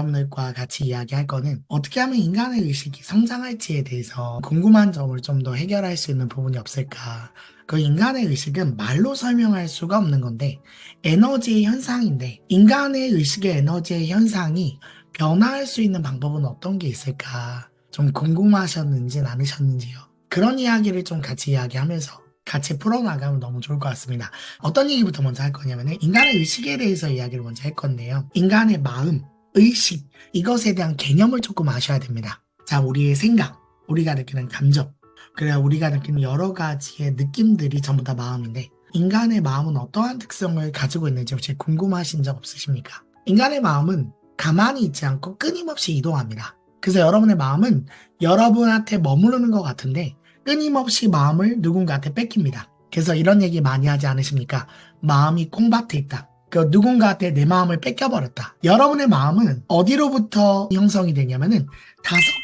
여러분들과 같이 이야기할 거는 어떻게 하면 인간의 의식이 성장할지에 대해서 궁금한 점을 좀 더 해결할 수 있는 부분이 없을까. 그 인간의 의식은 말로 설명할 수가 없는 건데 에너지의 현상인데 인간의 의식의 에너지의 현상이 변화할 수 있는 방법은 어떤 게 있을까. 좀 궁금하셨는지 않으셨는지요. 그런 이야기를 좀 같이 이야기하면서 같이 풀어나가면 너무 좋을 것 같습니다. 어떤 얘기부터 먼저 할 거냐면은 인간의 의식에 대해서 이야기를 먼저 할 건데요. 인간의 마음, 의식, 이것에 대한 개념을 조금 아셔야 됩니다. 자, 우리의 생각, 우리가 느끼는 감정, 그래야 우리가 느끼는 여러 가지의 느낌들이 전부 다 마음인데 인간의 마음은 어떠한 특성을 가지고 있는지 혹시 궁금하신 적 없으십니까? 인간의 마음은 가만히 있지 않고 끊임없이 이동합니다. 그래서 여러분의 마음은 여러분한테 머무르는 것 같은데 끊임없이 마음을 누군가한테 뺏깁니다. 그래서 이런 얘기 많이 하지 않으십니까? 마음이 콩밭에 있다. 그 누군가한테 내 마음을 뺏겨버렸다. 여러분의 마음은 어디로부터 형성이 되냐면은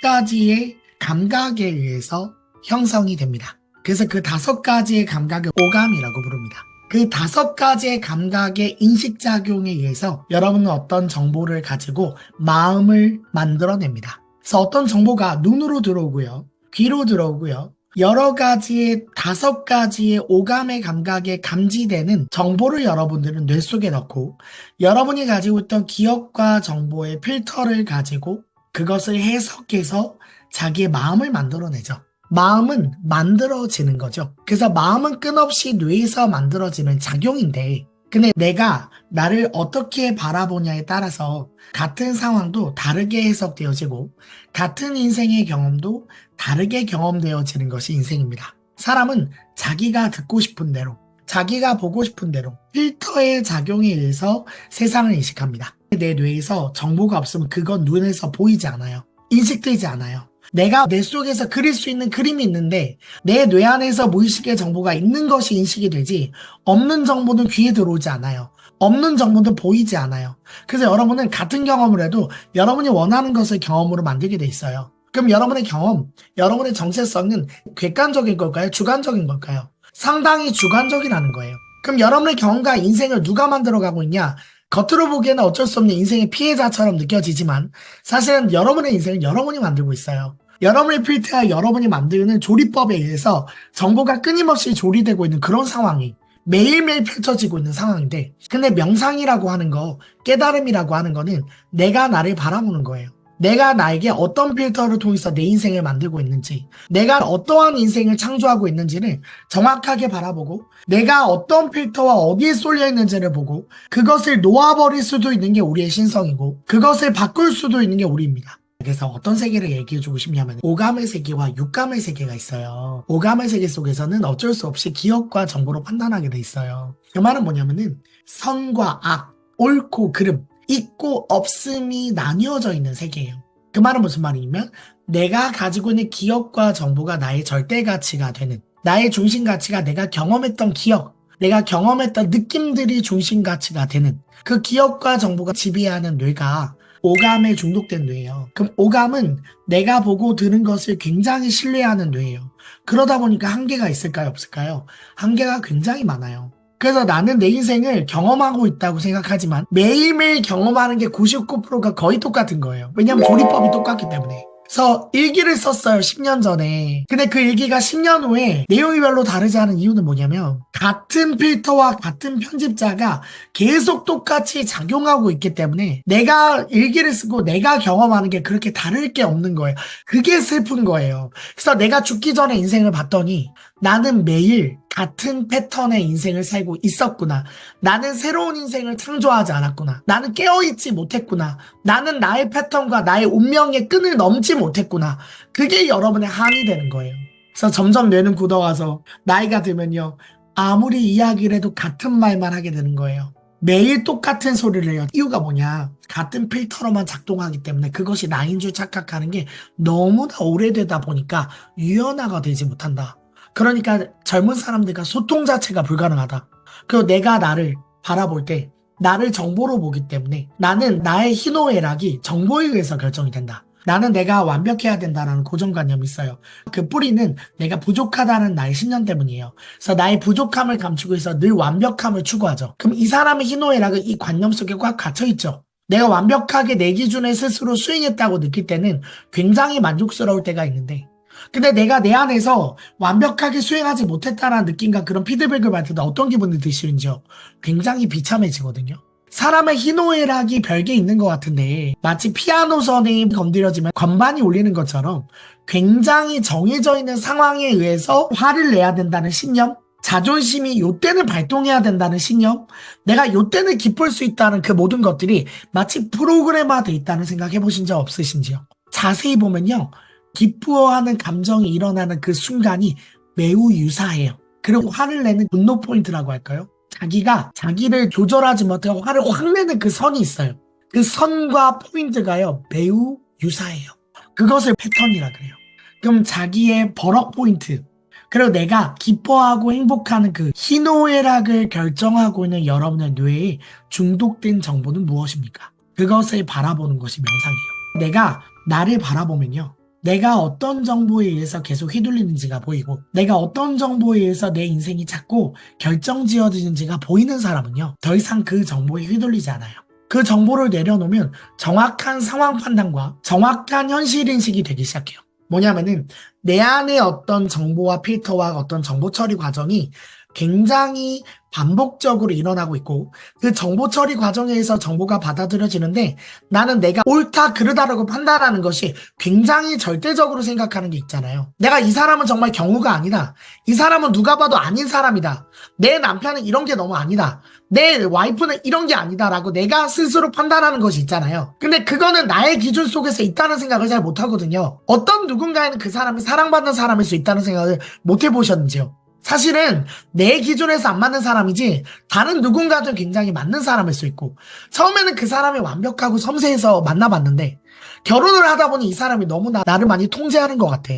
5가지의 감각에 의해서 형성이 됩니다. 그래서 그 5가지의 감각을 오감이라고 부릅니다. 그 5가지의 감각의 인식작용에 의해서 여러분은 어떤 정보를 가지고 마음을 만들어냅니다. 그래서 어떤 정보가 눈으로 들어오고요. 귀로 들어오고요. 여러 가지의 5가지의 오감의 감각에 감지되는 정보를 여러분들은 뇌 속에 넣고 여러분이 가지고 있던 기억과 정보의 필터를 가지고 그것을 해석해서 자기의 마음을 만들어내죠. 마음은 만들어지는 거죠. 그래서 마음은 끝없이 뇌에서 만들어지는 작용인데 근데 내가 나를 어떻게 바라보냐에 따라서 같은 상황도 다르게 해석되어지고 같은 인생의 경험도 다르게 경험되어지는 것이 인생입니다. 사람은 자기가 듣고 싶은 대로, 자기가 보고 싶은 대로 필터의 작용에 의해서 세상을 인식합니다. 내 뇌에서 정보가 없으면 그건 눈에서 보이지 않아요. 인식되지 않아요. 내가 내 속에서 그릴 수 있는 그림이 있는데 내 뇌 안에서 무의식의 정보가 있는 것이 인식이 되지 없는 정보는 귀에 들어오지 않아요. 없는 정보도 보이지 않아요. 그래서 여러분은 같은 경험을 해도 여러분이 원하는 것을 경험으로 만들게 돼 있어요. 그럼 여러분의 경험, 여러분의 정체성은 객관적인 걸까요? 주관적인 걸까요? 상당히 주관적이라는 거예요. 그럼 여러분의 경험과 인생을 누가 만들어가고 있냐? 겉으로 보기에는 어쩔 수 없는 인생의 피해자처럼 느껴지지만 사실은 여러분의 인생은 여러분이 만들고 있어요. 여러분의 필터와 여러분이 만드는 조리법에 의해서 정보가 끊임없이 조리되고 있는 그런 상황이 매일매일 펼쳐지고 있는 상황인데 근데 명상이라고 하는 거, 깨달음이라고 하는 거는 내가 나를 바라보는 거예요. 내가 나에게 어떤 필터를 통해서 내 인생을 만들고 있는지, 내가 어떠한 인생을 창조하고 있는지를 정확하게 바라보고 내가 어떤 필터와 어디에 쏠려 있는지를 보고 그것을 놓아버릴 수도 있는 게 우리의 신성이고 그것을 바꿀 수도 있는 게 우리입니다. 그래서 어떤 세계를 얘기해주고 싶냐면 오감의 세계와 육감의 세계가 있어요. 오감의 세계 속에서는 어쩔 수 없이 기억과 정보로 판단하게 돼 있어요. 그 말은 뭐냐면은 선과 악, 옳고 그름, 있고 없음이 나뉘어져 있는 세계예요. 그 말은 무슨 말이냐면 내가 가지고 있는 기억과 정보가 나의 절대 가치가 되는 나의 중심 가치가 내가 경험했던 기억, 내가 경험했던 느낌들이 중심 가치가 되는 그 기억과 정보가 지배하는 뇌가 오감에 중독된 뇌예요. 그럼 오감은 내가 보고 들은 것을 굉장히 신뢰하는 뇌예요. 그러다 보니까 한계가 있을까요? 없을까요? 한계가 굉장히 많아요. 그래서 나는 내 인생을 경험하고 있다고 생각하지만 매일매일 경험하는 게 99%가 거의 똑같은 거예요. 왜냐하면 조리법이 똑같기 때문에. 그래서 일기를 썼어요, 10년 전에. 근데 그 일기가 10년 후에 내용이 별로 다르지 않은 이유는 뭐냐면 같은 필터와 같은 편집자가 계속 똑같이 작용하고 있기 때문에 내가 일기를 쓰고 내가 경험하는 게 그렇게 다를 게 없는 거예요. 그게 슬픈 거예요. 그래서 내가 죽기 전에 인생을 봤더니 나는 매일 같은 패턴의 인생을 살고 있었구나. 나는 새로운 인생을 창조하지 않았구나. 나는 깨어있지 못했구나. 나는 나의 패턴과 나의 운명의 끈을 넘지 못했구나. 그게 여러분의 한이 되는 거예요. 그래서 점점 뇌는 굳어가서 나이가 들면요. 아무리 이야기를 해도 같은 말만 하게 되는 거예요. 매일 똑같은 소리를 해요. 이유가 뭐냐? 같은 필터로만 작동하기 때문에 그것이 나인 줄 착각하는 게 너무나 오래되다 보니까 유연화가 되지 못한다. 그러니까 젊은 사람들과 소통 자체가 불가능하다. 그리고 내가 나를 바라볼 때 나를 정보로 보기 때문에 나는 나의 희노애락이 정보에 의해서 결정이 된다. 나는 내가 완벽해야 된다라는 고정관념이 있어요. 그 뿌리는 내가 부족하다는 나의 신념 때문이에요. 그래서 나의 부족함을 감추고 있어 늘 완벽함을 추구하죠. 그럼 이 사람의 희노애락은 이 관념 속에 꽉 갇혀있죠. 내가 완벽하게 내 기준에 스스로 수행했다고 느낄 때는 굉장히 만족스러울 때가 있는데, 근데 내가 내 안에서 완벽하게 수행하지 못했다라는 느낌과 그런 피드백을 받을 때 어떤 기분이 드시는지요? 굉장히 비참해지거든요. 사람의 희노애락이 별게 있는 것 같은데 마치 피아노 선이 건드려지면 건반이 울리는 것처럼 굉장히 정해져 있는 상황에 의해서 화를 내야 된다는 신념, 자존심이 요때는 발동해야 된다는 신념, 내가 요때는 기쁠 수 있다는 그 모든 것들이 마치 프로그램화돼 있다는 생각 해보신 적 없으신지요? 자세히 보면요, 기뻐하는 감정이 일어나는 그 순간이 매우 유사해요. 그리고 화를 내는 분노 포인트라고 할까요? 자기가 자기를 조절하지 못하고 화를 확 내는 그 선이 있어요. 그 선과 포인트가요, 매우 유사해요. 그것을 패턴이라 그래요. 그럼 자기의 버럭 포인트, 그리고 내가 기뻐하고 행복하는 그 희노애락을 결정하고 있는 여러분의 뇌에 중독된 정보는 무엇입니까? 그것을 바라보는 것이 명상이에요. 내가 나를 바라보면요, 내가 어떤 정보에 의해서 계속 휘둘리는지가 보이고, 내가 어떤 정보에 의해서 내 인생이 자꾸 결정지어지는지가 보이는 사람은요, 더 이상 그 정보에 휘둘리지 않아요. 그 정보를 내려놓으면 정확한 상황 판단과 정확한 현실 인식이 되기 시작해요. 뭐냐면은 내 안에 어떤 정보와 필터와 어떤 정보 처리 과정이 굉장히 반복적으로 일어나고 있고, 그 정보 처리 과정에 서 정보가 받아들여지는데 나는 내가 옳다 그르다라고 판단하는 것이 굉장히 절대적으로 생각하는 게 있잖아요. 내가 이 사람은 정말 경우가 아니다, 이 사람은 누가 봐도 아닌 사람이다, 내 남편은 이런 게 너무 아니다, 내 와이프는 이런 게 아니다 라고 내가 스스로 판단하는 것이 있잖아요. 근데 그거는 나의 기준 속에서 있다는 생각을 잘 못하거든요. 어떤 누군가에는 그 사람이 사랑받는 사람일 수 있다는 생각을 못 해보셨는지요? 사실은 내 기준에서 안 맞는 사람이지 다른 누군가도 굉장히 맞는 사람일 수 있고, 처음에는 그 사람이 완벽하고 섬세해서 만나봤는데 결혼을 하다 보니 이 사람이 너무 나를 많이 통제하는 것 같아.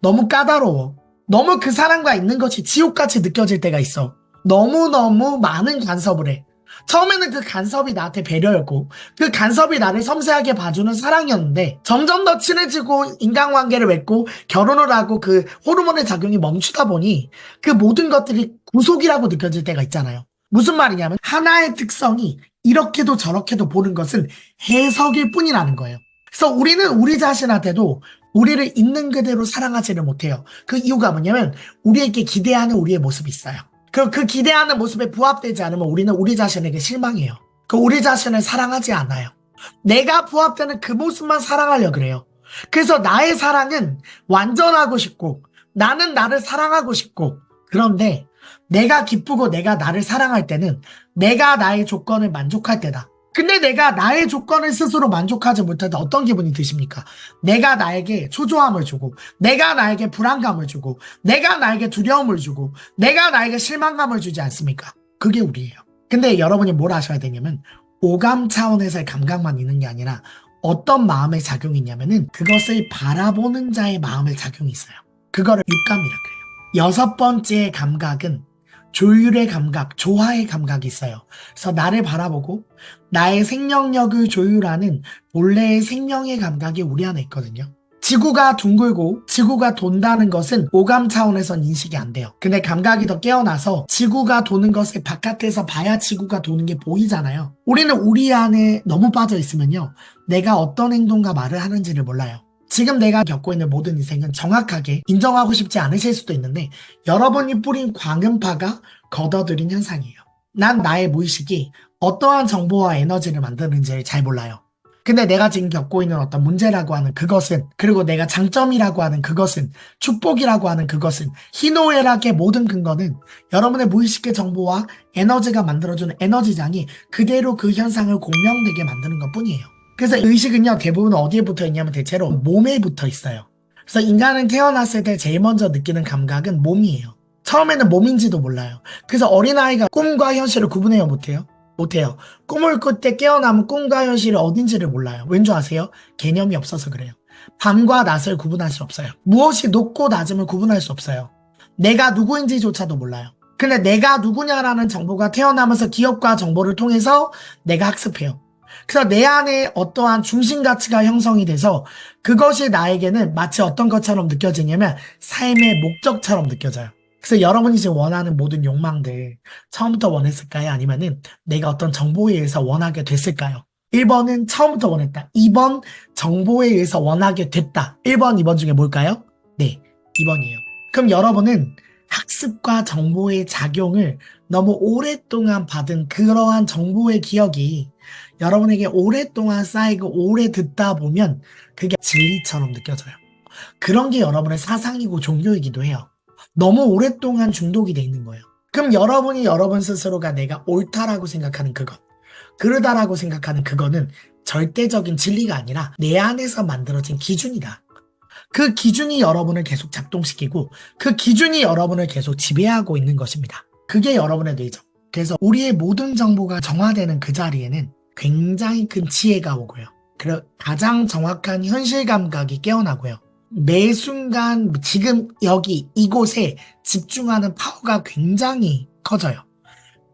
너무 까다로워. 너무 그 사람과 있는 것이 지옥같이 느껴질 때가 있어. 너무너무 많은 간섭을 해. 처음에는 그 간섭이 나한테 배려였고, 그 간섭이 나를 섬세하게 봐주는 사랑이었는데 점점 더 친해지고 인간관계를 맺고 결혼을 하고 그 호르몬의 작용이 멈추다 보니 그 모든 것들이 구속이라고 느껴질 때가 있잖아요. 무슨 말이냐면 하나의 특성이 이렇게도 저렇게도 보는 것은 해석일 뿐이라는 거예요. 그래서 우리는 우리 자신한테도 우리를 있는 그대로 사랑하지를 못해요. 그 이유가 뭐냐면 우리에게 기대하는 우리의 모습이 있어요. 그 기대하는 모습에 부합되지 않으면 우리는 우리 자신에게 실망해요. 그 우리 자신을 사랑하지 않아요. 내가 부합되는 그 모습만 사랑하려 그래요. 그래서 나의 사랑은 완전하고 싶고 나는 나를 사랑하고 싶고, 그런데 내가 기쁘고 내가 나를 사랑할 때는 내가 나의 조건을 만족할 때다. 근데 내가 나의 조건을 스스로 만족하지 못할 때 어떤 기분이 드십니까? 내가 나에게 초조함을 주고, 내가 나에게 불안감을 주고, 내가 나에게 두려움을 주고, 내가 나에게 실망감을 주지 않습니까? 그게 우리예요. 근데 여러분이 뭘 아셔야 되냐면 오감 차원에서의 감각만 있는 게 아니라 어떤 마음의 작용이 있냐면은 그것을 바라보는 자의 마음의 작용이 있어요. 그거를 육감이라 그래요. 여섯 번째 감각은 조율의 감각, 조화의 감각이 있어요. 그래서 나를 바라보고 나의 생명력을 조율하는 본래의 생명의 감각이 우리 안에 있거든요. 지구가 둥글고 지구가 돈다는 것은 오감 차원에선 인식이 안 돼요. 근데 감각이 더 깨어나서 지구가 도는 것을 바깥에서 봐야 지구가 도는 게 보이잖아요. 우리는 우리 안에 너무 빠져 있으면요, 내가 어떤 행동과 말을 하는지를 몰라요. 지금 내가 겪고 있는 모든 인생은 정확하게 인정하고 싶지 않으실 수도 있는데 여러분이 뿌린 광음파가 걷어들인 현상이에요. 난 나의 무의식이 어떠한 정보와 에너지를 만드는지를 잘 몰라요. 근데 내가 지금 겪고 있는 어떤 문제라고 하는 그것은, 그리고 내가 장점이라고 하는 그것은, 축복이라고 하는 그것은, 희노애락의 모든 근거는 여러분의 무의식의 정보와 에너지가 만들어주는 에너지장이 그대로 그 현상을 공명되게 만드는 것 뿐이에요. 그래서 의식은요, 대부분 어디에 붙어 있냐면 대체로 몸에 붙어 있어요. 그래서 인간은 태어났을 때 제일 먼저 느끼는 감각은 몸이에요. 처음에는 몸인지도 몰라요. 그래서 어린아이가 꿈과 현실을 구분해요, 못해요? 못해요. 꿈을 꿀 때 깨어나면 꿈과 현실이 어딘지를 몰라요. 왠 줄 아세요? 개념이 없어서 그래요. 밤과 낮을 구분할 수 없어요. 무엇이 높고 낮음을 구분할 수 없어요. 내가 누구인지조차도 몰라요. 근데 내가 누구냐라는 정보가 태어나면서 기억과 정보를 통해서 내가 학습해요. 그래서 내 안에 어떠한 중심 가치가 형성이 돼서 그것이 나에게는 마치 어떤 것처럼 느껴지냐면 삶의 목적처럼 느껴져요. 그래서 여러분이 지금 원하는 모든 욕망들 처음부터 원했을까요? 아니면은 내가 어떤 정보에 의해서 원하게 됐을까요? 1번은 처음부터 원했다. 2번 정보에 의해서 원하게 됐다. 1번, 2번 중에 뭘까요? 네, 2번이에요. 그럼 여러분은 학습과 정보의 작용을 너무 오랫동안 받은 그러한 정보의 기억이 여러분에게 오랫동안 쌓이고 오래 듣다 보면 그게 진리처럼 느껴져요. 그런 게 여러분의 사상이고 종교이기도 해요. 너무 오랫동안 중독이 돼 있는 거예요. 그럼 여러분이 여러분 스스로가 내가 옳다라고 생각하는 그것, 그르다라고 생각하는 그거는 절대적인 진리가 아니라 내 안에서 만들어진 기준이다. 그 기준이 여러분을 계속 작동시키고 그 기준이 여러분을 계속 지배하고 있는 것입니다. 그게 여러분의 뇌죠. 그래서 우리의 모든 정보가 정화되는 그 자리에는 굉장히 큰 지혜가 오고요. 그리고 가장 정확한 현실 감각이 깨어나고요. 매 순간 지금 여기 이곳에 집중하는 파워가 굉장히 커져요.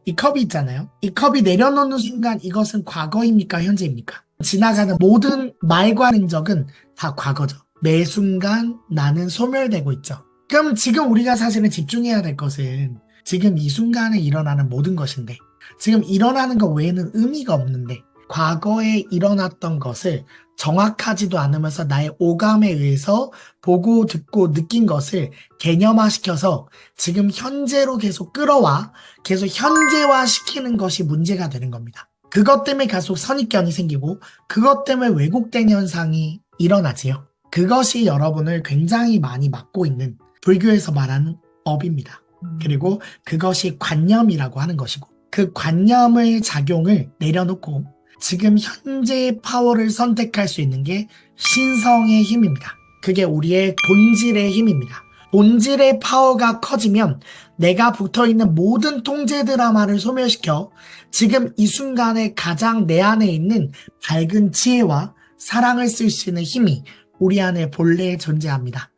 이 컵이 있잖아요. 이 컵이 내려놓는 순간 이것은 과거입니까? 현재입니까? 지나가는 모든 말과 행적은 다 과거죠. 매 순간 나는 소멸되고 있죠. 그럼 지금 우리가 사실은 집중해야 될 것은 지금 이 순간에 일어나는 모든 것인데 지금 일어나는 것 외에는 의미가 없는데 과거에 일어났던 것을 정확하지도 않으면서 나의 오감에 의해서 보고 듣고 느낀 것을 개념화시켜서 지금 현재로 계속 끌어와 계속 현재화 시키는 것이 문제가 되는 겁니다. 그것 때문에 계속 선입견이 생기고 그것 때문에 왜곡된 현상이 일어나지요. 그것이 여러분을 굉장히 많이 막고 있는 불교에서 말하는 업입니다. 그리고 그것이 관념이라고 하는 것이고 그 관념의 작용을 내려놓고 지금 현재의 파워를 선택할 수 있는 게 신성의 힘입니다. 그게 우리의 본질의 힘입니다. 본질의 파워가 커지면 내가 붙어있는 모든 통제 드라마를 소멸시켜 지금 이 순간에 가장 내 안에 있는 밝은 지혜와 사랑을 쓸 수 있는 힘이 우리 안에 본래 존재합니다.